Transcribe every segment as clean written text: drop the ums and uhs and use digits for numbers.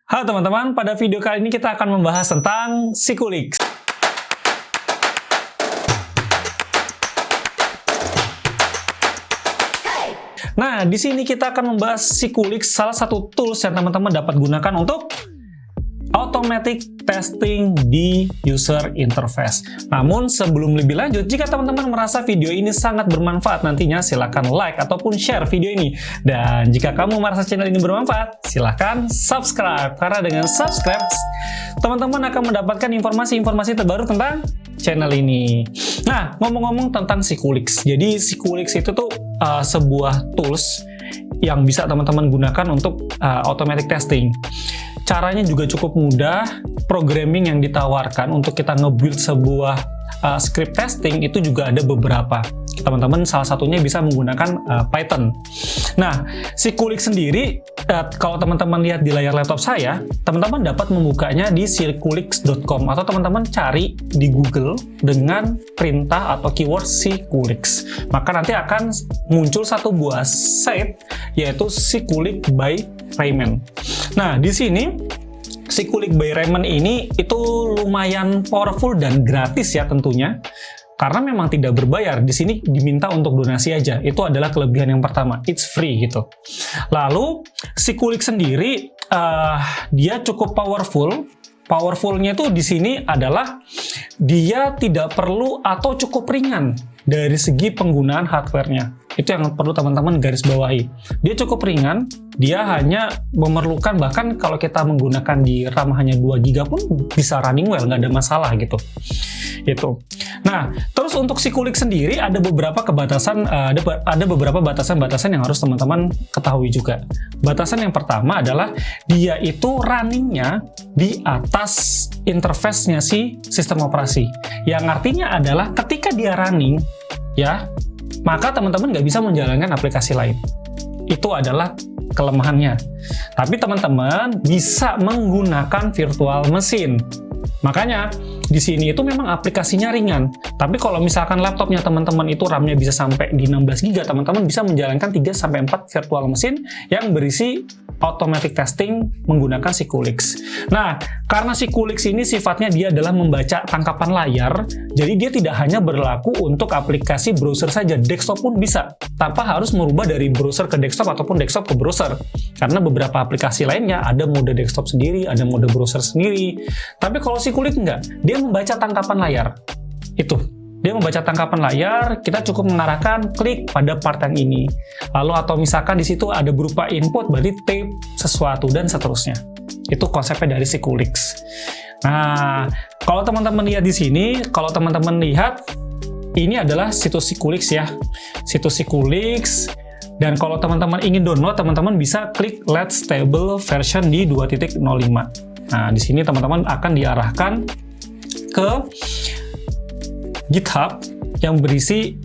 Halo teman-teman, pada video kali ini kita akan membahas tentang Sikulix. Nah, di sini kita akan membahas Sikulix, salah satu tools yang teman-teman dapat gunakan untuk automatic testing di user interface. Namun sebelum lebih lanjut, jika teman-teman merasa video ini sangat bermanfaat nantinya, silakan like ataupun share video ini. Dan jika kamu merasa channel ini bermanfaat, silakan subscribe. Karena dengan subscribe, teman-teman akan mendapatkan informasi-informasi terbaru tentang channel ini. Nah, ngomong-ngomong tentang Sikulix. Jadi Sikulix itu tuh sebuah tools yang bisa teman-teman gunakan untuk automatic testing. Caranya juga cukup mudah. Programming yang ditawarkan untuk kita nge-build sebuah script testing itu juga ada beberapa. Teman-teman salah satunya bisa menggunakan Python. Nah, Sikulix sendiri, kalau teman-teman lihat di layar laptop saya, teman-teman dapat membukanya di sikulix.com atau teman-teman cari di Google dengan perintah atau keyword Sikulix. Maka nanti akan muncul satu buah site yaitu Sikulix by Raymond. Nah, di sini Sikulix by Raymond ini itu lumayan powerful dan gratis ya tentunya. Karena memang tidak berbayar, di sini diminta untuk donasi aja. Itu adalah kelebihan yang pertama, it's free gitu. Lalu Sikulix sendiri dia cukup powerful. Powerfulnya itu di sini adalah dia tidak perlu atau cukup ringan dari segi penggunaan hardware-nya. Itu yang perlu teman-teman garis bawahi. Dia cukup ringan, dia hanya memerlukan, bahkan kalau kita menggunakan di RAM hanya 2 GB pun bisa running well, nggak ada masalah gitu. Itu. Nah, terus untuk Sikulix sendiri ada beberapa kebatasan, ada beberapa batasan-batasan yang harus teman-teman ketahui juga. Batasan yang pertama adalah dia itu runningnya di atas interface-nya si sistem operasi. Yang artinya adalah ketika dia running, ya, maka teman-teman nggak bisa menjalankan aplikasi lain. Itu adalah kelemahannya. Tapi teman-teman bisa menggunakan virtual machine. Makanya di sini itu memang aplikasinya ringan. Tapi kalau misalkan laptopnya teman-teman itu RAM-nya bisa sampai di 16 GB, teman-teman bisa menjalankan 3-4 virtual machine yang berisi automatic testing menggunakan Sikulix. Nah, karena Sikulix ini sifatnya dia adalah membaca tangkapan layar, jadi dia tidak hanya berlaku untuk aplikasi browser saja, desktop pun bisa, tanpa harus merubah dari browser ke desktop ataupun desktop ke browser. Karena beberapa aplikasi lainnya ada mode desktop sendiri, ada mode browser sendiri. Tapi kalau Sikulix enggak, dia membaca tangkapan layar. Itu. Dia membaca tangkapan layar, kita cukup mengarahkan klik pada part yang ini. Lalu atau misalkan di situ ada berupa input, berarti type sesuatu dan seterusnya. Itu konsepnya dari Sikulix. Nah, kalau teman-teman lihat di sini, kalau teman-teman lihat ini adalah situs Sikulix ya. Situs Sikulix. Dan kalau teman-teman ingin download, teman-teman bisa klik Let's Stable version di 2.05. Nah, di sini teman-teman akan diarahkan ke GitHub yang berisi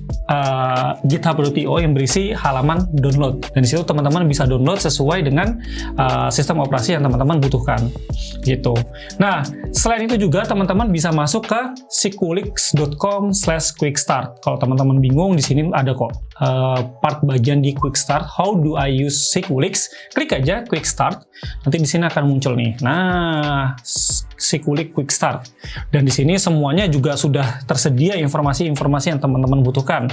github.io yang berisi halaman download, dan di situ teman-teman bisa download sesuai dengan sistem operasi yang teman-teman butuhkan gitu. Nah, selain itu juga teman-teman bisa masuk ke sikulix.com/quickstart. Kalau teman-teman bingung, di sini ada kok part bagian di quick start. How do I use Sikulix? Klik aja quick start, nanti di sini akan muncul nih. Nah, Sikulix quick start, dan di sini semuanya juga sudah tersedia informasi-informasi yang teman-teman butuhkan.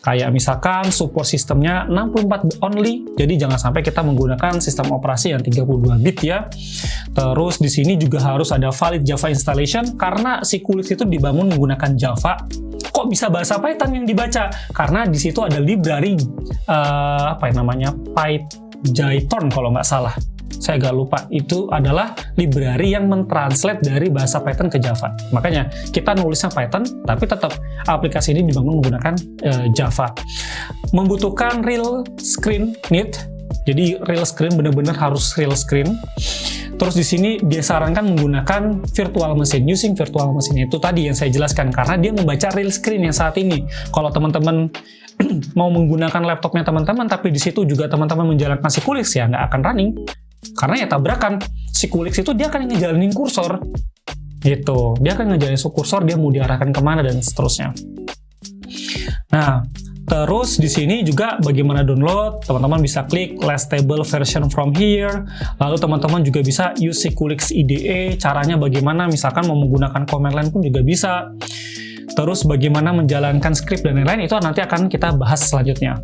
Kayak misalkan support sistemnya 64 only, jadi jangan sampai kita menggunakan sistem operasi yang 32 bit ya. Terus di sini juga harus ada valid Java installation, karena Sikulix itu dibangun menggunakan Java. Kok bisa bahasa Python yang dibaca? Karena di situ ada library PyJython kalau nggak salah. Saya agak lupa, itu adalah library yang mentranslate dari bahasa Python ke Java. Makanya kita nulisnya Python, tapi tetap aplikasi ini dibangun menggunakan Java. Membutuhkan real screen need, jadi real screen benar-benar harus real screen. Terus di sini dia sarankan menggunakan virtual machine, using virtual machine itu tadi yang saya jelaskan, karena dia membaca real screen yang saat ini. Kalau teman-teman mau menggunakan laptopnya teman-teman, tapi di situ juga teman-teman menjalankan Sikulix, ya nggak akan running. Karena ya tabrakan, Sikulix itu dia akan ngejalanin kursor gitu, dia akan ngejalanin kursor, dia mau diarahkan kemana dan seterusnya. Nah, Terus di sini juga bagaimana download, teman-teman bisa klik less stable version from here. Lalu teman-teman juga bisa use Siculix IDE, caranya bagaimana, misalkan mau menggunakan command line pun juga bisa. Terus bagaimana menjalankan script dan lain-lain, itu nanti akan kita bahas selanjutnya.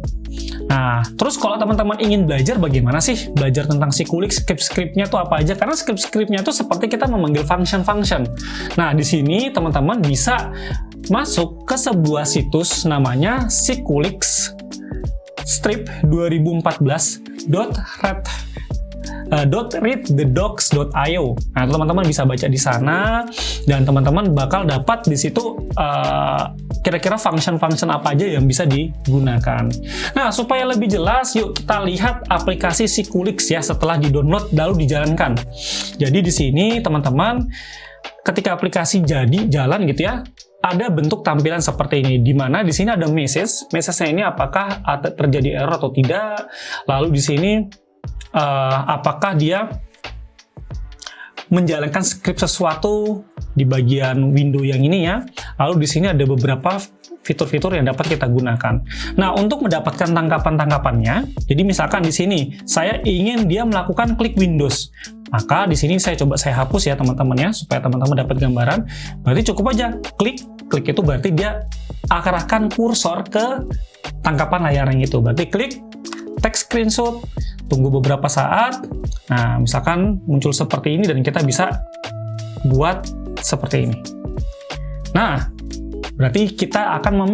Nah, terus kalau teman-teman ingin belajar bagaimana sih belajar tentang Siculix, script-scriptnya tuh apa aja? Karena script-scriptnya itu seperti kita memanggil function-function. Nah, di sini teman-teman bisa masuk ke sebuah situs namanya Siculix strip 2014.readthedocs.io. Nah, teman-teman bisa baca di sana dan teman-teman bakal dapat di situ kira-kira function-function apa aja yang bisa digunakan. Nah, supaya lebih jelas, yuk kita lihat aplikasi Siculix ya setelah di-download lalu dijalankan. Jadi di sini teman-teman ketika aplikasi jalan gitu ya, ada bentuk tampilan seperti ini, di mana di sini ada message-nya ini apakah terjadi error atau tidak. Lalu di sini apakah dia menjalankan script sesuatu di bagian window yang ini ya. Lalu di sini ada beberapa fitur-fitur yang dapat kita gunakan. Nah, untuk mendapatkan tangkapan-tangkapannya, jadi misalkan di sini saya ingin dia melakukan klik Windows, maka di sini saya hapus ya teman-teman ya, supaya teman-teman dapat gambaran. Berarti cukup aja klik itu berarti dia arahkan kursor ke tangkapan layar yang itu. Berarti klik, text screenshot, tunggu beberapa saat. Nah, misalkan muncul seperti ini dan kita bisa buat seperti ini. Nah, berarti kita akan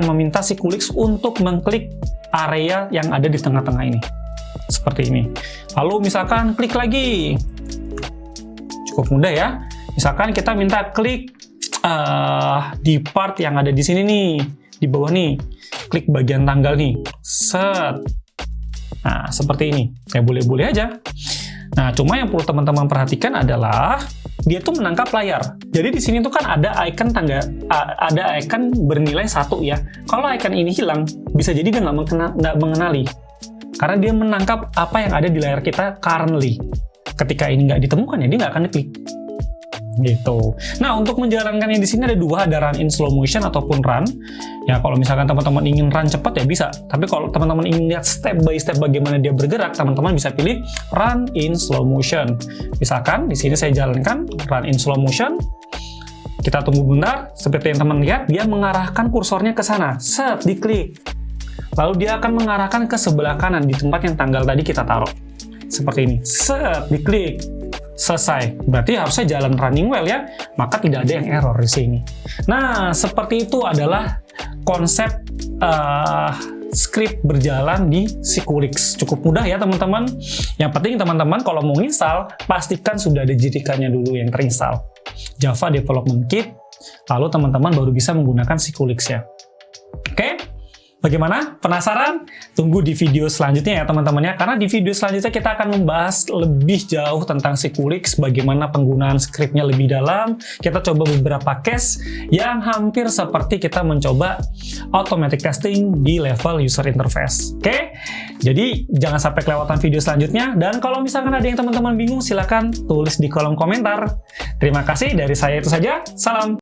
meminta Siculix untuk mengklik area yang ada di tengah-tengah ini. Seperti ini. Lalu misalkan klik lagi. Cukup mudah ya. Misalkan kita minta klik di part yang ada di sini nih, di bawah nih. Klik bagian tanggal nih. Set. Nah, seperti ini. Ya boleh-boleh aja. Nah, cuma yang perlu teman-teman perhatikan adalah dia tuh menangkap layar. Jadi di sini tuh kan ada icon ada icon bernilai 1 ya. Kalau icon ini hilang, bisa jadi dia nggak mengenali. Karena dia menangkap apa yang ada di layar kita currently. Ketika ini nggak ditemukan ya dia nggak akan diklik. Gitu. Nah, untuk menjalankannya di sini ada dua, ada run in slow motion ataupun run. Ya, kalau misalkan teman-teman ingin run cepat ya bisa. Tapi kalau teman-teman ingin lihat step by step bagaimana dia bergerak, teman-teman bisa pilih run in slow motion. Misalkan di sini saya jalankan run in slow motion. Kita tunggu bentar, seperti yang teman lihat, dia mengarahkan kursornya ke sana. Set, diklik. Lalu dia akan mengarahkan ke sebelah kanan di tempat yang tanggal tadi kita taruh. Seperti ini. Set, diklik. Selesai. Berarti harusnya jalan running well ya, maka tidak ada yang error di sini. Nah, seperti itu adalah konsep script berjalan di Siculix. Cukup mudah ya teman-teman. Yang penting teman-teman kalau mau install, pastikan sudah ada JDK-nya dulu yang terinstall. Java Development Kit, lalu teman-teman baru bisa menggunakan Siculix ya. Oke? Bagaimana? Penasaran? Tunggu di video selanjutnya ya teman-teman ya, karena di video selanjutnya kita akan membahas lebih jauh tentang Siculix, bagaimana penggunaan scriptnya lebih dalam. Kita coba beberapa case yang hampir seperti kita mencoba automatic testing di level user interface. Oke? Jadi jangan sampai kelewatan video selanjutnya, dan kalau misalkan ada yang teman-teman bingung silahkan tulis di kolom komentar. Terima kasih, dari saya itu saja. Salam!